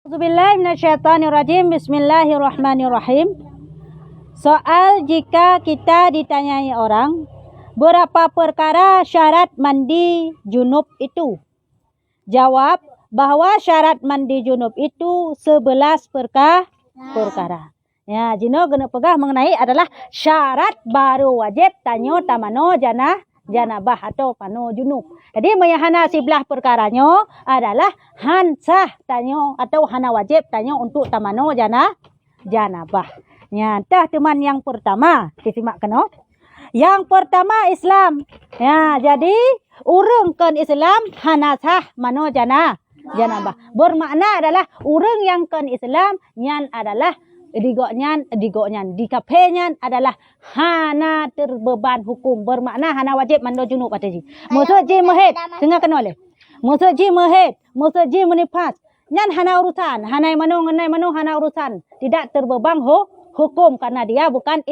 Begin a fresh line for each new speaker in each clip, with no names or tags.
A'udzubillahiminasyaitonirrajim. Bismillahirrahmanirrahim. Soal jika kita ditanyai orang, berapa perkara syarat mandi junub itu? Jawab bahwa syarat mandi junub itu 11 perkara. Ya, jino guna pegah mengenai adalah syarat baru wajib tanyo tamano janabah atau pano junub. Jadi mayahana 11 perkaranya adalah han sah tanyo atau hana wajib tanyo untuk tamano janabah. Ya, tah teman yang pertama disimak kena. Yang pertama Islam. Ya, jadi urang kan Islam hana sah mano janabah. Bermakna adalah urang yang kan Islam nyan adalah digoknyan di kapenya adalah hana terbeban hukum, bermakna hana wajib mando junub ataji. Maksud ji mehet tengah kena le. Maksud ji mehet, maksud ji menifas. Nyan hana urusan, hanai mano hana urusan. Tidak terbeban hukum karena dia bukan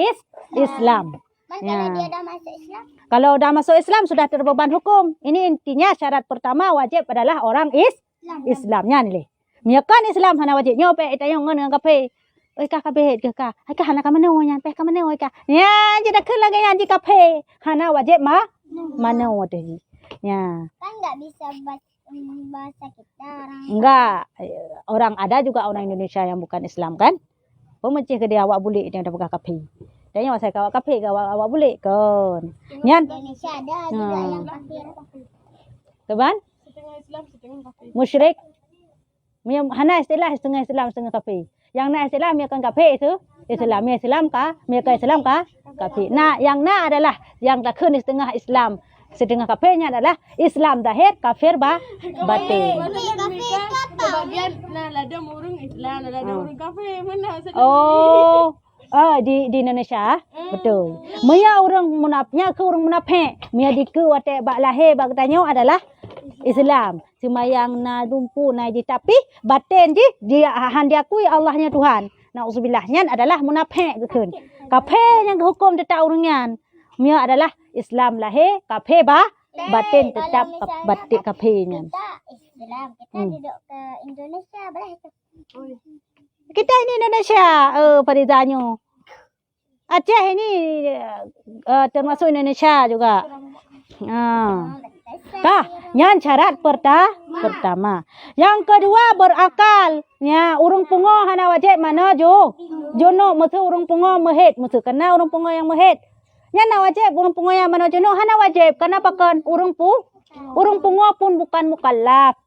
Islam.
Kalau dia dah masuk Islam?
Kalau dah masuk Islam sudah terbeban hukum. Ini intinya syarat pertama wajib adalah orang Islamnya ni le. Miakan Islam hana wajib nyope itayong ngan kape. Oi ka kabeh ke ka. Hai ka hana ka mano nyan pe ka mano oi ka. Ya, jadi keun lagi yang di kafe. Hana wajib mano teh. Ya.
Kan enggak bisa bahasa kita orang.
Enggak. Orang ada juga orang Indonesia yang bukan Islam kan? Pemecih ke dia awak boleh dia pegang kafe. Tanya saya kawak kafe awak boleh kan. Nyan.
Indonesia ada juga yang kafir.
Teban?
Setengah Islam, setengah kafir.
Musyrik. Hana istilah setengah Islam, setengah kafir. Yang na Islam dia kan kafir itu Islam, dia Islam ka kafir. Nah, yang na adalah yang takun setengah Islam, setengah kafirnya adalah Islam zahir, kafir batin.
Bagian nah lada murung Islam, lada murung kafir mana?
Oh, di Indonesia betul. Maya orang munafnya ke orang munafik. Maya diku wate bak lahir bak tanya adalah Islam. Semayang na dumpu na ji tapi batin ji dia han diakui Allahnya Tuhan. Naudzubillahnya adalah munafik keun. Kafir yang hukum tetap orangnya. Mia adalah Islam lahir, kafir batin tetap batin kafirnya.
Islam kita duduk ke Indonesia boleh tu.
Kita ini Indonesia, Farizanyo. Aceh ini termasuk Indonesia juga. Yang syarat pertama. Yang kedua berakal. Ya, urang pungo hana wajib mana jono maksud urang pungo mehet, maksud kena urang pungo yang mehet. Nya na wajib urang pungo yang mana jono hana wajib. Kenapa kan urang pungo pun bukan mukallaf.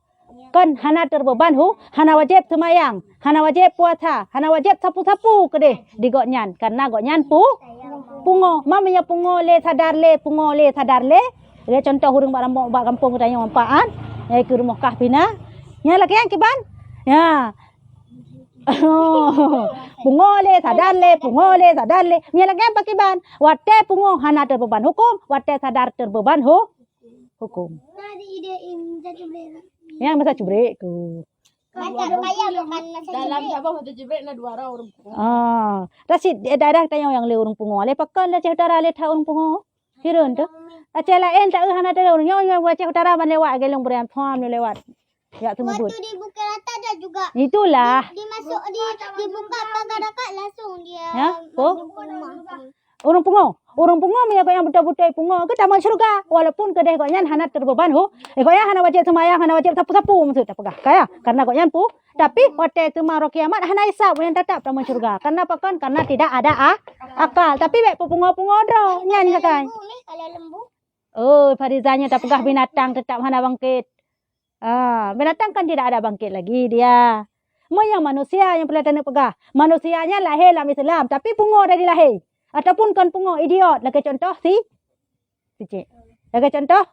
Kan hana terbeban hana wajib semayang, hana wajib puasa, hana wajib sapu-sapu kedeh di goknyan. Karena goknyan pungo. Mamanya pungo le sadar le. Dia contoh hurung bak kampung tanya mampaan. Ya ke rumah kah pina. Nya laki yang kiban. Ya. Pungo le sadar le. Nya laki yang pakiban. Wate pungo hana terbeban hukum, wate sadar terbeban hukum.
Tadi ide jadi bela.
Yang masa cubrek tu.
Dalam Sabah untuk jebret na 2 orang.
Rasid daerah tanya yang le urang pungo. Le pakan le utara le tha urang pungo. Kirun tu. Aceh lain tak hana ada urang nyonya Aceh utara ban lewat gelong berian phom lewat. Ya tersebut.
Waktu di Bukit Rata ada juga.
Itulah.
Dimasuk dibuka pagar dekat langsung dia.
Ya, Urang pungo punya yang betul-betul pungo ke taman syurga walaupun kedai koknya hana terbeban koknya hana wajib semayang hana wajib sapu-sapu maksud tak pegah kaya karena koknya tapi wate temaro kiamat hana hisab yang tetap taman syurga karena apa kan karena tidak ada akal tapi baik pungo dro nyan sakai
Kalau lembu
Farizanya tak pegah binatang tetap hana bangkit binatang kan tidak ada bangkit lagi dia yang manusia yang pelatihan pegah manusianya lahir dalam Islam tapi pungo dari lahir. Ataupun kan pungo idiot. Lagi contoh si cik. Lagi contoh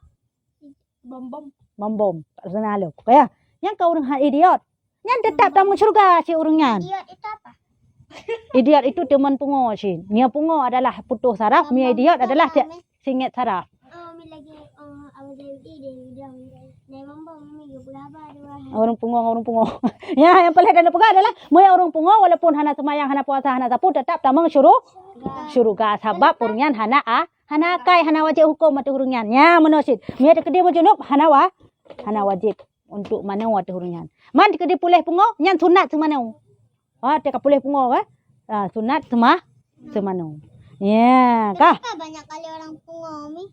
bom. Tak senang lu. Kaya yang kau orang idiot. Yang tetap tamu syurga si orangnya.
idiot itu apa?
Idiot itu teman pungo si. Mia pungo adalah putus saraf. Mia idiot adalah singit saraf.
Lagi awal dia
Orang pungo. Ya, yang paling ada pegah adalah moya orang pungo walaupun hana semayang, hana puasa, hana sapu tetap tamang syurga sebab urungan hana kai hana wajib hukum mati urungan. Ya menosid. Mia de kedai junub hana wajib. untuk mano ate hurunyan. Man ke dipulih pungo nyan sunat semano. Te kapulih pungo sunat semano. Ya, kah?
Kenapa banyak kali orang pungo, Mi?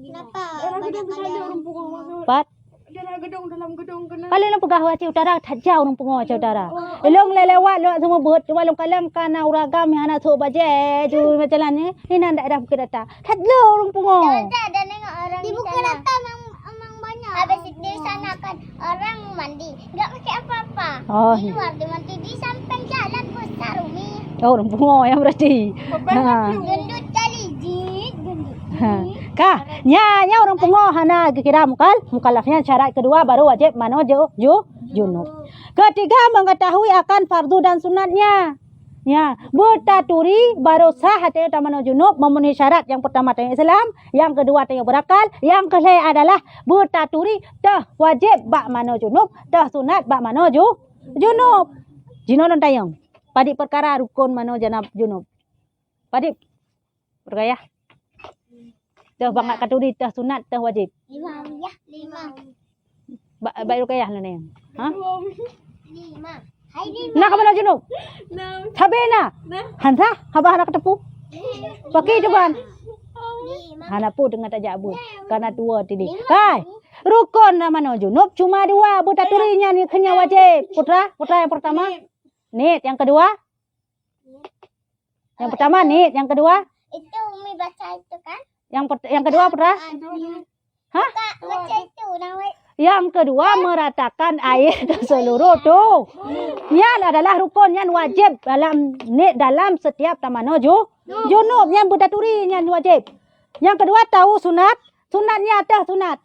Kenapa
Orang
banyak
gedung
kali
saja
orang
orang pukul masuk.
Pat.
Dalam gedung kena.
Kali nak pegah waci utara tajau orang pungo waci utara. Elong lelewat lo semua buat cuma long kalang kana uragam yang anak tu baje tu macam ni. Ini ndak ada buku data. Tajau orang pungo.
ada nengok orang di buku data memang banyak. Habis itu di sana kan orang mandi, enggak pakai apa-apa.
Oh.
Di luar dia mandi di samping jalan besar, Umi.
Oh, orang pungo yang berarti.
Gendut kali, jit, gendut.
Kah? Nya orang pungo hana kira mukallafnya syarat kedua baru wajib mano junub. Ketiga mengetahui akan fardu dan sunatnya. Ya, bertaturi baru sah hati tamano junub memenuhi syarat yang pertama tanya Islam, yang kedua tanya berakal, yang ketiga adalah bertaturi tah wajib bak mano junub, tah sunat bak mano junub. Jinonon tayang. Padik perkara rukun mano janab junub. Padik perkaya. Tah bangat katuri tah sunat tah wajib.
5 ya, 5.
Baik rukayah lah ni. Ha?
5. Hai 5.
Nak ke mana junub?
Nah,
Sabi na. Hansa, habah nak tepu. Pakai coban.
5.
Hana pu dengan tajak abut. Karena tua tadi. Hai. Rukun nama no junub cuma 2. Bertaturinya ni kena wajib. Putra yang pertama. Nit yang kedua. Yang pertama nit, yang kedua.
Itu Umi baca itu kan?
Yang kedua putra. Hah?
Kak, baca itu nama.
Yang kedua meratakan air ke seluruh tu. Yang adalah rukun yang wajib dalam setiap tamano junub yang bertaturi yang wajib. Yang kedua tahu sunatnya tah sunat.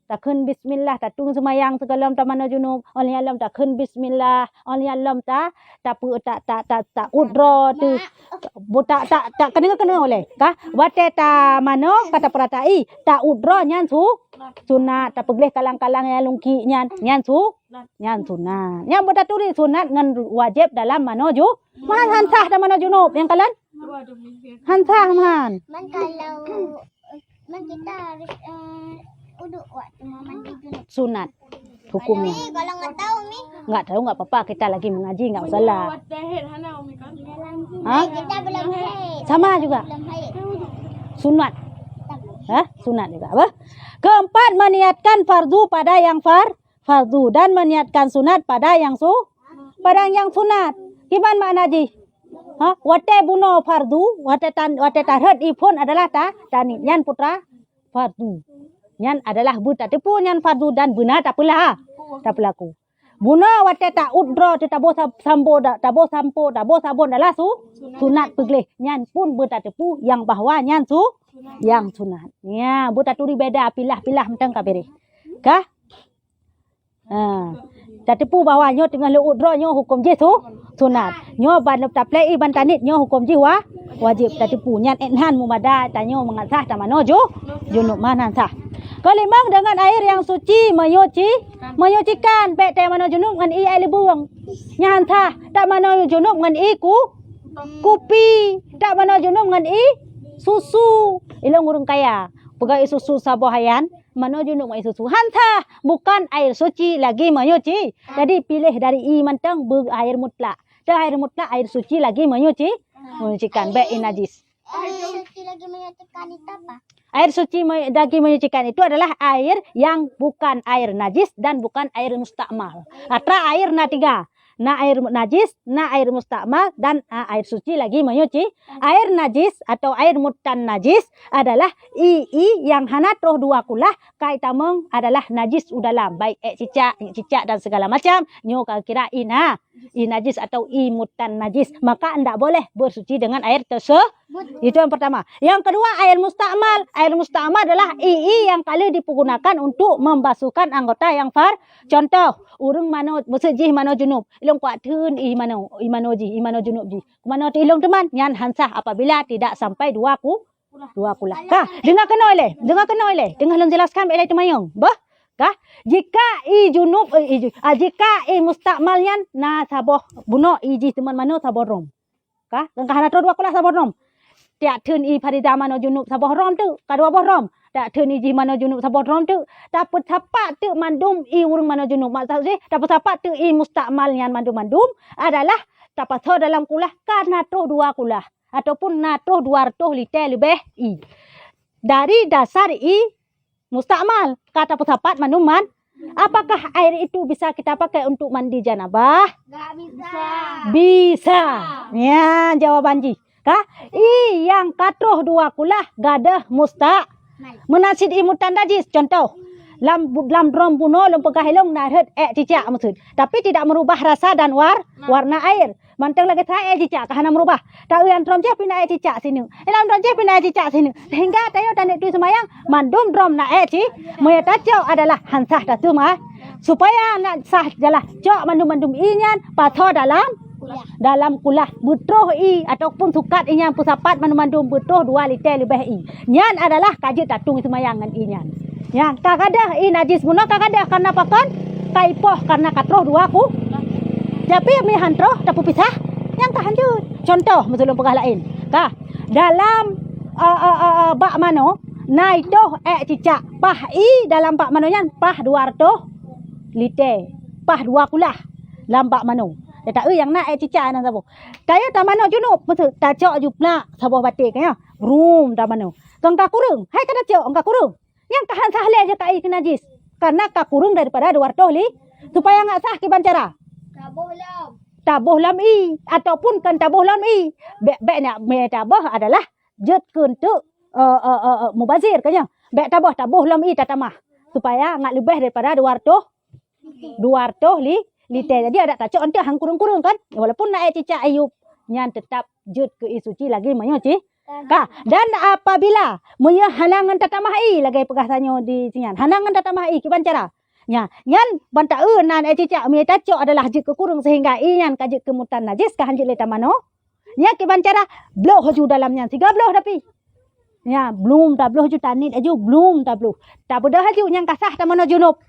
Takun bismillah tatung semayang segalam tamano junub. Oleh alam takun bismillah. Oleh alam tak udro tu. Tak kena oleh. Kah? Wate ta mano kata peratai tak udro nyan sunat tak pegleh kalang-kalang yang lungki nyan sunat. Yang bertaturi sunat ngan wajib dalam mano man hansah dalam mano junub yang kalian hansah man.
Man kalau kita harus uduk waktu mau mandi junub.
Sunat hukumnya.
Kalau nggak tahu Mi.
Enggak tahu enggak apa-apa, kita lagi mengaji enggak masalah.
Wat dahir hana umi kan.
Ha?
Kita belum haid.
Sama juga.
Belum haid.
Sunat. Sunat juga. Apa? Keempat, meniatkan fardu pada yang fardu dan meniatkan sunat pada yang sunat. Gimana makna ji? Wate buno fardu, wate tarhat ipun adalah tanit yan putra fardu. Yan adalah buta tipu yan fardu dan benar tak pelaku. Buno wate ta udro ta bo sampo ta bo sabon adalah sunat pegleh. Yan pun buta tipu yang bahwa yan yang sunat. Ya, buta turi beda pilah-pilah mentang kabere. Kah? Tak tipu bahwa nyo tengah lu udro nyo hukum je sunat. Nyo ban taplei ban tanit nyo hukum je wajib. Tak tipu nyan enhan mumada tanyo mengasah tamano junub manan sah. Kelimang dengan air yang suci menyucikan baik te mano junub ngan i air lebuang. Nyan sah tak mano junub ngan i kupi, tak mano junub ngan i susu. Ilong urung kaya. Pegai susu sabohayan. Mano junub ngan i susu. Hanta bukan air suci lagi menyuci. Jadi pilih dari i mantang air mutlak. Dan air mutlak air suci lagi menyucikan baik i najis.
Air suci lagi menyucikan itu apa?
Air suci lagi menyucikan itu adalah air yang bukan air najis dan bukan air mustakmal. Atra air na tiga. Na air najis, na air mustakmal, dan air suci lagi menyuci. Air najis atau air mutan najis adalah yang hana troh dua kulah kai tameng adalah najis udalam. Baik cicak dan segala macam. Nyo kira i najis atau i mutan najis. Maka anda boleh bersuci dengan air tersebut. Itu yang pertama. Yang kedua air mustakmal. Air mustakmal adalah yang kali digunakan untuk membasuhkan anggota yang Contoh, urung mano bersejih mano junub. Ilong kuat thun mano junub ji. Mano ti ilong teman nyan hansah apabila tidak sampai dua kulah. Kah? Dengar kena oleh. Dengar long jelaskan baik temayong. Kah? Jika junub jika mustakmal yan na saboh buno ji teman mano saborom. Kah? Ngkah na dua kulah saborom. Tiak thun parida mano junub saboh rom tu. Kadua boh rom. tak tu ni ji mano junub sabo drom tu dapat sapat tu mandum i urang mano junub maksud je dapat sapat tu i mustakmal nyan mandum adalah dapat so dalam kulah karena tu dua kulah ataupun natuh 200 liter lebih i dari dasar i mustakmal kata sapat manduman. Apakah air itu bisa kita pakai untuk mandi janabah?
Enggak bisa.
Bisa. Ya, jawaban ji. Kah? Yang katuh dua kulah gadah mustak. Menasid imutan najis. Contoh. Lam drom buno lam pegahilong narhet cicak maksud. Tapi tidak merubah rasa dan warna air. Manteng lagi saya cicak kahana merubah. Tak yang drom je pindah cicak sini. Dalam drom je pindah cicak sini. Sehingga tayo tanik tu semayang mandum drom na moya tacau adalah hansah datu mah. Supaya nak sah jalah cok mandum inyan patho dalam kulah butroh i ataupun sukat inyan pusapat mandum butroh 2 liter lebih i. Nyan adalah kajit datung semayang ngan inyan. Yang kagadah i najis buno kagadah karena pakan kaipoh karena katroh dua ku. Tapi mi hantroh tapu pisah yang kahanjut. Contoh masalah pegah lain. Kah dalam bak mano nai doh cicak pah i dalam bak mano nyan pah 200 liter. Pah 2 kulah dalam bak mano. Tak yang nak cicak nang sabo. Tayo ta mano junub maksud ta cok jupna sabo batik kaya. Rum ta mano. Kang ka kurung. Hai kada cok ka kurung. Yang tahan sahle aja kai ke najis. Karena ka kurung daripada 200 li supaya enggak sah ki bancara. Tabuh lam i ataupun kan tabuh lam i bek nak me tabuh adalah jet untuk mubazir kanya bek tabuh lam i tatamah supaya enggak lebih daripada 200 liter. Jadi ada tacok nanti hang kurung-kurung kan walaupun nak cicak ayub nyan tetap jet ke isuci lagi manyo ci ka. Dan apabila munya halangan tatamah i lagi pegasanyo di sinyan halangan tatamah i ki bancara. Ya, nyan banta nan cicak mi tacok adalah jik kurung sehingga inyan kajik kemutan najis ka hanjil eta mano. Nya ke bancara bloh haju dalamnya 3 bloh tapi. Ya, belum ta bloh haju tanit aju belum ta bloh. Ta bedah haju nyang kasah ta mano junub.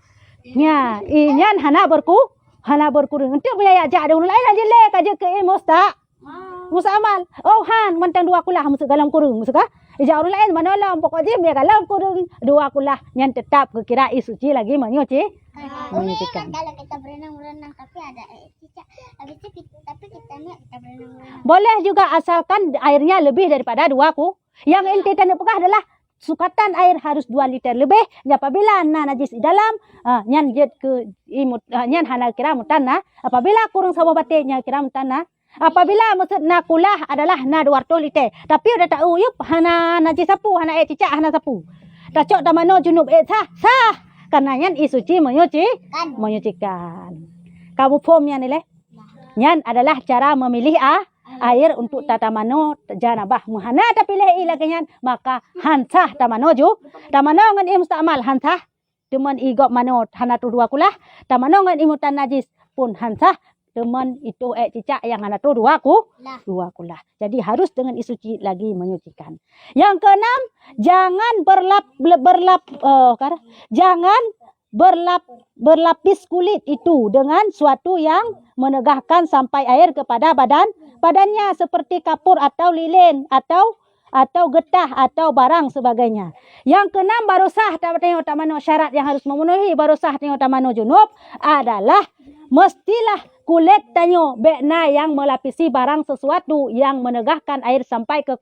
Nya, inyan hana berkurung. Ente punya ajak ada ulun lain hanjil le kajik ke musta. Musa amal. Oh han mantang 2 kulah masuk dalam kurung masuk ka? Ija orang lain manolong pokok je biar dalam kurung 2 kulah yang tetap kira suci lagi manyo ci.
Kan kalau kita berenang tapi ada cicak habis itu tapi kita berenang.
Boleh juga asalkan airnya lebih daripada 2 ku. Yang ente tanda pegah adalah sukatan air harus 2 liter lebih. Apabila najis di dalam nyan jet ke imut nyan hana kira mutana. Apabila kurung sabo batiknya kira mutana. Apabila maksud nak kulah adalah na 200 liter. Tapi udah tak uyup hana najis sapu, hana cicak hana sapu. Tacok ta mano junub sah. Karena yan isuci menyucikan. Kamu pom yan ile? Yan adalah cara memilih air untuk tata mano janabah. Muhana ta pilih lagi yan maka hansah ta mano ju. Ta mano ngan i mustakmal hansah. Teman i gop mano hana tu 2 kulah. Ta mano ngan imutan najis pun hansah. Teman itu cicak yang hana tu 2 kulah. Jadi harus dengan isuci lagi menyucikan. Yang keenam, jangan berlapis kulit itu dengan suatu yang menegahkan sampai air kepada badannya seperti kapur atau lilin atau getah atau barang sebagainya. Yang keenam baru sah tengok tamano syarat yang harus memenuhi baru sah tengok tamano junub adalah mestilah kulit tanyo bekna yang melapisi barang sesuatu yang menegahkan air sampai ke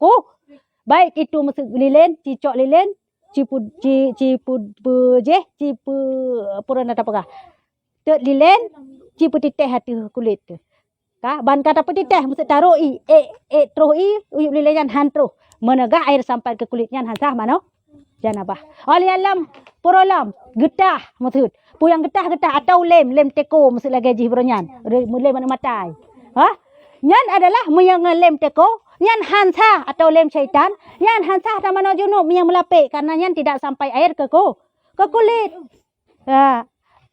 baik itu lilin, cicok lilin, purana tapagah. Lilin, cipu titeh hati kulit tu. Ka ban kata petiteh mesti taruh uyup lilin hantruh menegah air sampai ke kulitnya hansah mano janabah. Oli alam porolam getah maksud. Puyang getah atau lem teko mesti lagi ji bronyan. Mulai mana matai. Nyan adalah muyang lem teko, nyan hansah atau lem syaitan, nyan hansah ta mano junub yang melapik karena nyan tidak sampai air ke kulit.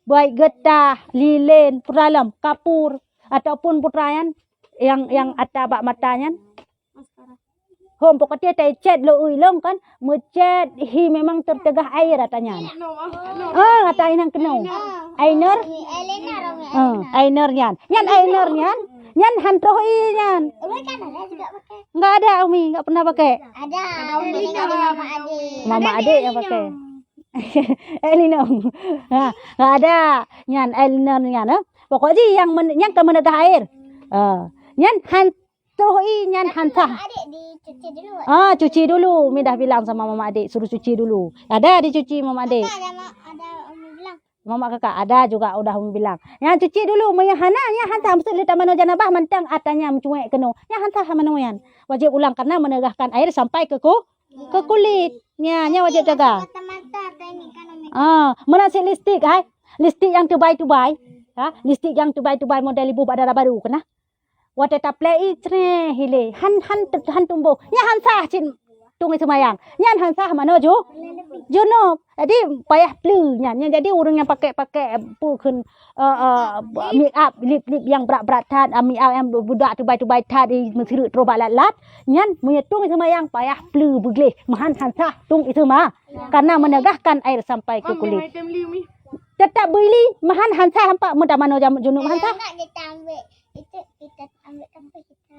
Baik getah, lilin, peralam, kapur ataupun putrayan yang ada bak matanya. Hom pokok dia tai chat lo ui long kan. Mechat hi memang tertegah air katanya.
No, ah.
Kata inang keno. Ainer.
Elena Romi.
Ainer nyan. Nyan ainer nyan. Nyan hantroh i nyan.
Umi kan ada juga pakai.
Enggak ada Umi, enggak pernah pakai.
Ada. Umi sama Mama Ade.
Mama adik yang pakai. Elino. Enggak ada. Nyan Eliner nyan. Pokoknya yang ke menegah air. Nyan hantroh i nyan hantah.
Adik dicuci dulu.
Cuci dulu. Umi dah bilang sama mama adik suruh cuci dulu. Ada dicuci mama adik.
Ada Umi bilang.
Mama kakak ada juga udah Umi bilang. Yang cuci dulu Umi hana nya hantah mesti letak mano janabah mentang atanya mencuek keno. Nya hantah mano yan. Wajib ulang karena menegahkan air sampai ke kulit. Nya wajib jaga.
Mata-mata teknik kan Umi.
Menasi listrik hai. Listrik yang tubai-tubai. Listrik yang tubai-tubai model ibu badara baru kena. Wate taplei tre hile han tumbo nya han sah cin tung semayang nyan han sah mano junub jadi payah plu nyan jadi orang yang pakai pu kun make up lip yang berat-beratan make up yang budak tubai-tubai tadi mesti terobat lat nyan punya tung semayang payah plu begleh mahan han sah tung itu mah karena menegahkan air sampai ke kulit tetap beli mahan han sah hampa mudah mano junub han sah
Enggak kita ambil. Itu kita ambil sampai kita.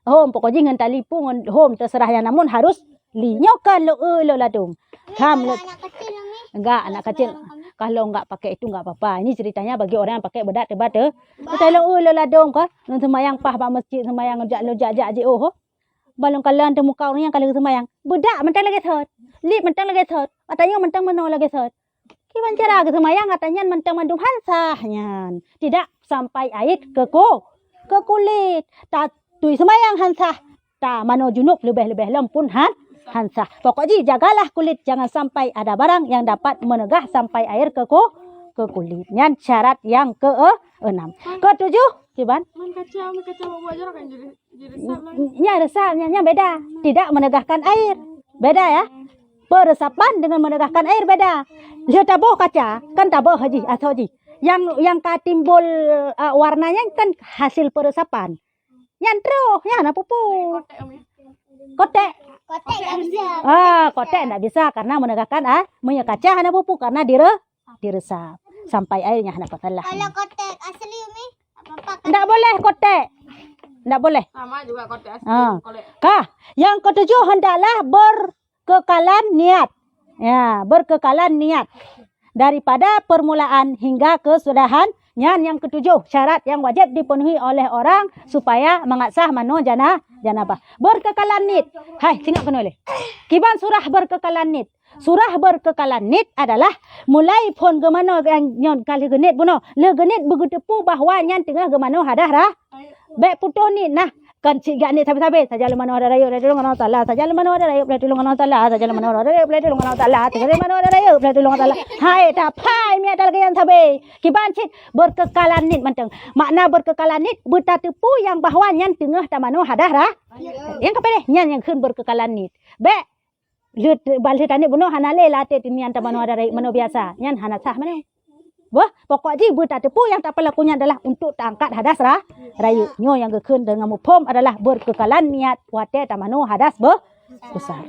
Hom pokoknya ngan tali pun hom terserah yang namun harus linyokan lo ladung. Ham
Anak kecil Umi.
enggak anak kecil kalau enggak pakai itu enggak apa-apa. Ini ceritanya bagi orang yang pakai bedak tebate. Kita lo ladung ka ngan semayang pah ba masjid semayang jak je balong kalan temu muka orang yang kalau semayang. Bedak mentang lagi thot. Lip mentang lagi thot. Katanya mentang mano lagi thot. Kiban cara ke semayang katanya mentang mandum hansahnya. Tidak sampai air ke kulit. Tak tui semayang hansah. Tak mano junub lebih-lebih lempun hansah. Pokoknya jagalah kulit. Jangan sampai ada barang yang dapat menegah sampai air ke kulit. Yang syarat yang ke-6. Ke-7. Kiban?
Man kaca bawa jarak kan jadi resap lagi.
Nya resapnya beda. Tidak menegahkan air. Beda ya. Peresapan dengan menegahkan air beda. Dia tabuh kaca. Kan tabuh haji. Atau haji. Yang timbul warnanya kan hasil peresapan. Yang terus, ya nak pupu. Kotek.
Kotek enggak bisa.
Kotek enggak bisa karena menegakkan minyak kaca hana pupu karena diresap sampai airnya hana patalah.
Kalau kotek asli Umi, apa-apa kan?
Enggak boleh kotek. Enggak boleh.
Sama juga kotek asli.
Yang ketujuh hendaklah berkekalan niat. Ya, berkekalan niat. Daripada permulaan hingga kesudahan. Yang ketujuh, syarat yang wajib dipenuhi oleh orang supaya mengasah mano janabah. Berkekalan nit. Hai, tengok kena oleh. Kiban surah berkekalan nit. Surah berkekalan nit adalah mulai pon ke mano yang nyon kali genit buno. Le genit begitu pu bahwa nyan tengah ke mano hadah rah. Baik putuh nit nah. Kan cik ni sabi-sabi saja lemano ada rayup dari tolong Allah Taala saja lemano ada rayup dari tolong Allah Taala saja lemano ada rayup dari tolong Allah Taala saja lemano ada rayup dari tolong Allah Taala hai tak pai mi ada lagi yang sabi kiban cik berkekalan nit manteng makna berkekalan nit bertatepu yang bahwa nyan tengah tamano hadah rah yang kapeleh nyan yang keun berkekalan nit be lut balik tani bunuh hanale late tinian tamano ada rayup mano biasa nyan hana sah mano. Wah, pokoknya bertatepu yang tak pelakunya adalah untuk angkat hadas rayu. Nyo yang gekun dengan mupom adalah berkekalan niat wate tamano hadas besar.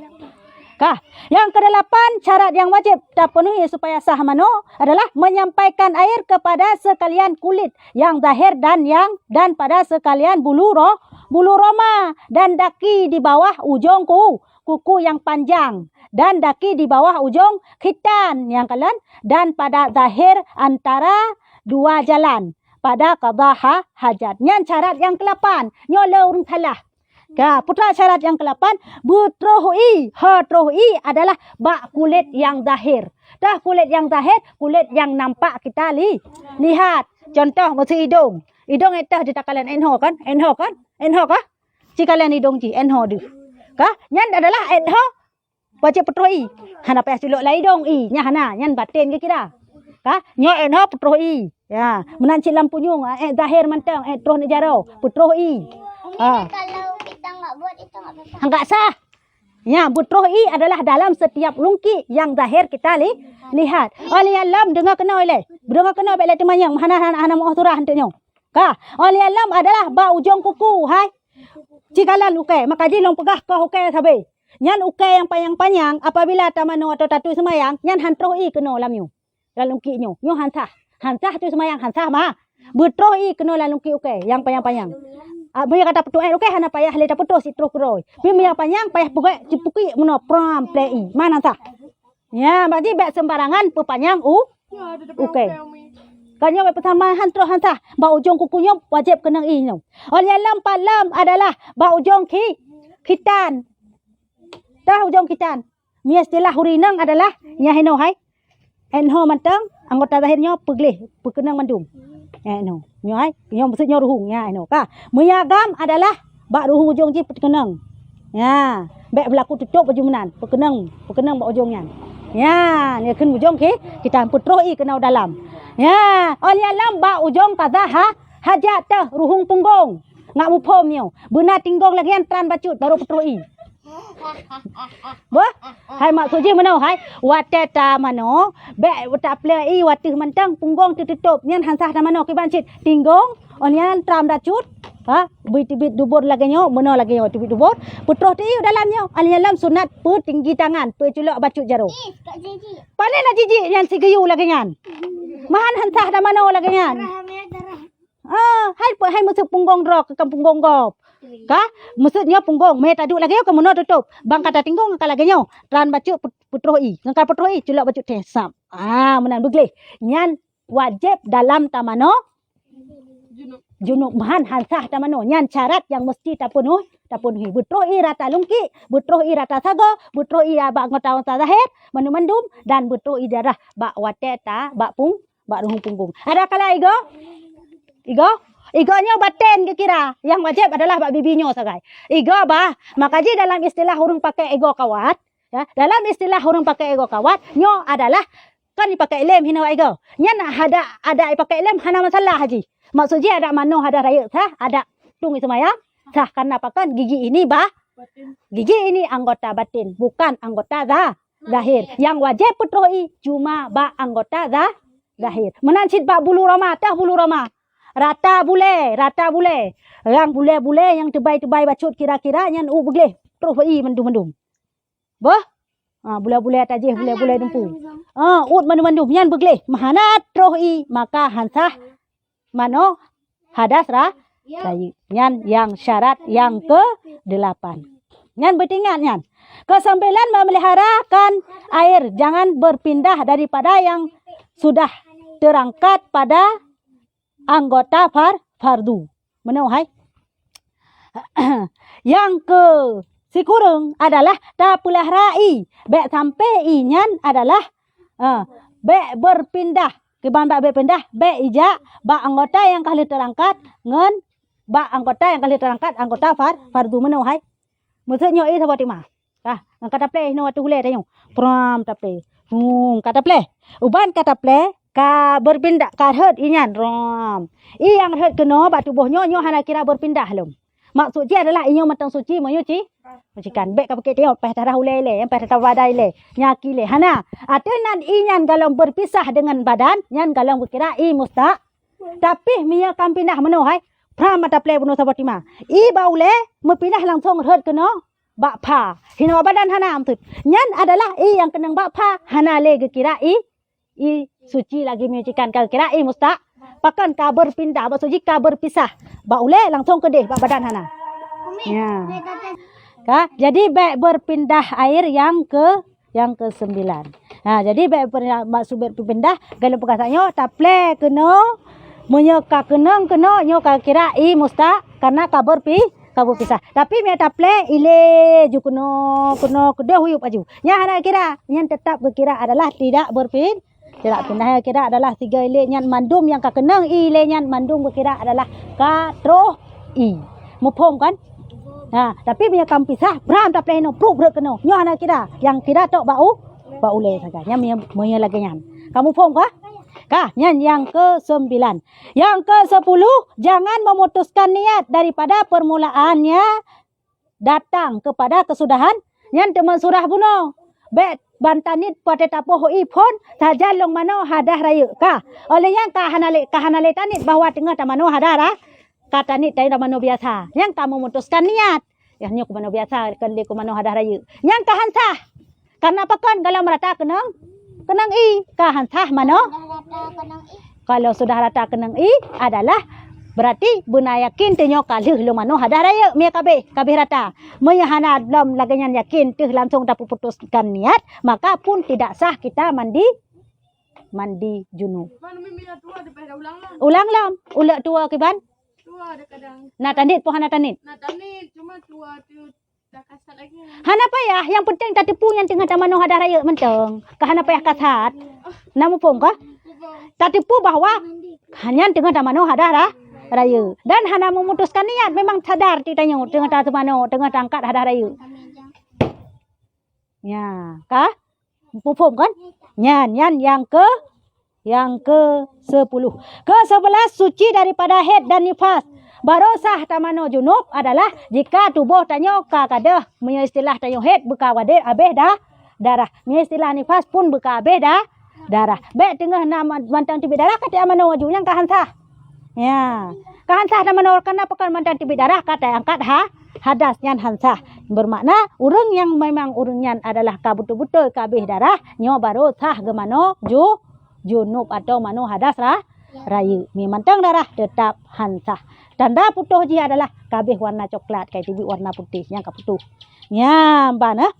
Yang ke-8 syarat yang wajib terpenuhi supaya sah mano adalah menyampaikan air kepada sekalian kulit yang zahir dan pada sekalian bulu roma dan daki di bawah ujung kuku yang panjang dan daki di bawah ujung khitan yang kalian dan pada zahir antara dua jalan pada qada hajat. Yang syarat yang ke-8 nyola urung salah. Putra syarat yang ke-8 butrohi adalah bak kulit yang zahir. Dah kulit yang zahir, kulit yang nampak kita lihat. Contoh macam hidung. Hidung itu ditakalan enho kan? Enho kah? Cikalan hidung ji enho du. Nyan adalah enho wajib putrohi. Hana payah suluk lai dong nya hana nyan batin ke kira. Nyo enho putrohi. Ya, menancik lampu nyung zahir mantang terus nejaro putrohi.
Kalau kita enggak buat itu enggak apa-apa.
Enggak sah. Ya, butrohi adalah dalam setiap lungki yang zahir kita lihat. Oleh alam dengar kena oleh. Dengar kena oleh teman yang hana mau surah hentenya. Oleh alam adalah ba ujung kuku, hai. Cikalan ukai. Maka ji long pegah kau ukai sabe. Nyan ukai yang panjang-panjang apabila tamano atau tatu semayang, nyan hantroh i keno lam yu. Dalam ki nyo hansah. Hansah tu semayang hansah ma. Betroh i keno dalam ki ukai yang panjang-panjang. Dia kata petu ukai hana payah le taputus itro kroi. Pi yang panjang payah pukai cipuki meno pram play i. Mana sah. Ya, berarti bek sembarangan pepanjang ukai. Kanyo bek pertama hantroh hansah. Ba ujung kukunya wajib kena i nyo. Oleh lam palam adalah ba ujung khitan. Dah ujung kitan. Mia istilah hurinang adalah nyahino hai. Enho mantang anggota zahirnya peglih, pekenang mandum. Enho. Nyo hai, nyo maksudnya ruhung ya enho. Ka, meyagam adalah bak ruhung ujung ji pekenang. Ya, bek berlaku tutup baju menan, pekenang bak ujungnya. Ya, ni kan ujung kita putroh i kenau dalam. Ya, oleh alam bak ujung kadah hajat teh ruhung punggung. Ngak mupom nyo. Benar tinggong lagi yang tran bacut baru putroh i. Bah, hai maksud je mana hai? Wate ta mano, be tak play watih mentang punggong tutup. Nyan hansah ta mano ki bancit tinggong, onyan tram dacut. Ha, bit dubur lagi nyo, mana lagi nyo bit dubur. Putroh ti dalamnya. Dalam sunat pu tinggi tangan, pu culak bacut jarum. Panen lah jijik nyan si geyu lagi nyan. Mahan hansah ta mano lagi nyan. Hai masuk punggung rok ke punggung gop. Ka maksudnya punggung me taduk lagi ke mono tutup. Bang kata tinggong ka lagi nyo. Tran bacu putroh i. Ngakal putroh i culak bacu tesam. Menan beglih. Nyan wajib dalam tamano junub mahan hansah tamano. Nyan syarat yang mesti tapenuhi. Putroh i rata lungki, putroh i rata saga, putroh i bak anggota zahir, mandum dan putroh i darah bak wate ta bak ruhung punggung. Ada kala Igonya baten ke kira. Yang wajib adalah bak bibinya sagai. Igo bah. Maka ji dalam istilah hurung pakai ego kawat. Ya, dalam istilah hurung pakai ego kawat. Nyo adalah. Kan dipakai lem hina wa ego. Nyan ada pakai lem hana masalah haji. Maksud ji ada mano ada raya sah. Ada tung semayang. Sah karena pakan gigi ini bah. Gigi ini anggota batin. Bukan anggota zahir. Yang wajib putroi. Cuma bak anggota zahir. Menancit bak bulu roma. Tah bulu roma. Rata bule. Yang bule yang tebay bacut kira-kira yang begleh. Terus bai mendum. Bah? Bule tajih bule dumpu. Ut mendum yang begleh. Mahana terus maka hansah mano hadas rayu. Yang syarat yang ke-8. Yang bertingat yang ke-9 memeliharakan air jangan berpindah daripada yang sudah terangkat pada anggota fardu. Mana hai? Yang ke sikurung adalah tak pelihara bek sampai nyan adalah bek berpindah. Keban bek berpindah bek ijak bak anggota yang kali terangkat ngen bak anggota yang kali terangkat anggota fardu. Mana hai? Maksudnya seperti mah. Kata play no tu hule tayo. Pram ta play. Kata play. Uban kata play ka berpindah ka herd inyan rom. Yang herd kena bak tubuhnya nyo hana kira berpindah lom. Maksud dia adalah inyo matang suci moyo ci. Macikan bek ka pakai tengok peh darah ulele, peh darah badai le, nyaki le. Hana. Atenan inyan galong berpisah dengan badan, nyan galong berkira musta. Tapi mia kam pindah meno hai. Pram mata play bunuh seperti ma. Baule mepindah langsung herd kena bak pa. Hina badan hana amtut. Nyan adalah yang kena bak pa hana le kira suci lagi menyucikan kira musta. Pakan ka berpindah bersuci ka berpisah. Bak ule langsung ke deh bak badan hana. Ya. Jadi bak berpindah air yang ke-9. Jadi bak berpindah kalau perkataannya taple kena menyeka kena nyo ka kira musta karena ka berpisah. Tapi me taple ile ju kena kedeh huyup aju. Nya hana kira yang tetap berkira adalah tidak berpindah. Tidak pindah kira adalah 3 ile nyan mandum yang ka kenang ile nyan mandum berkira adalah katro mupom kan. Tapi punya kam pisah bram tak pleno pruk brek keno nyo ana kira yang kira tok bau le saja nya monya lagi nyan kamu pom ka nyan yang ke-9. Yang ke-10 jangan memutuskan niat daripada permulaannya datang kepada kesudahan nyan teman surah buno bet bantanit pada tapoh ipon saja long mano hadah raya ka oleh yang ka hanale tanit bahwa tengah tamano hadah kata ni tay mano biasa. Yang kamu memutuskan niat. Yang nyo mano biasa kan di mano hadah raya. Yang kahansah. Karena apa kan kalau merata kenang i kahansah mano. Kalau sudah rata kenang i adalah berarti buna yakin tinyo kalih lu mano hadah raya mi kabeh rata. Menyahana belum lagi yakin tuh langsung dapat putuskan niat, maka pun tidak sah kita mandi junub.
Mana mimila tua ada pada ulang lah.
Ulang lam, ulak tua ke ban?
Tua ada kadang.
Na tanit po hana tanit.
Nah tani cuma tua tu dah kasat lagi.
Hana payah, yang penting tatipu yang tengah tamano hadah raya menteng. Kahana payah kasat. Namu pom ka? Tatipu bahwa hanya tengah tamano hadah raya. Dan hana memutuskan niat memang sadar titanya tengah tamano tengah tangkat hadah raya. Ya, kah? Pupum kan? Nyan yang ke 10. Ke-11 suci daripada haid dan nifas. Baru sah tamano junub adalah jika tubuh tanyo kadah punya istilah tanyo haid buka wade abeh dah darah. Punya istilah nifas pun buka abeh dah darah. Baik tengah nama mantang tibik darah kata amano waju yang kahansah. Ya. Kahansah tamano kenapa kan mantang tibik darah kata angkat hadas nyan hansah. Bermakna urang yang memang urangnya adalah betul-betul kabeh darah nyo baru sah gemano junub atau mano hadas raya. Mi mantang darah tetap hansah. Tanda putih ji adalah kabeh warna coklat kai tibi warna putih yang kaputuh. Ya, mbana.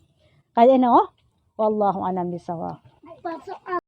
Kaya no. Wallahu a'lam bishawab.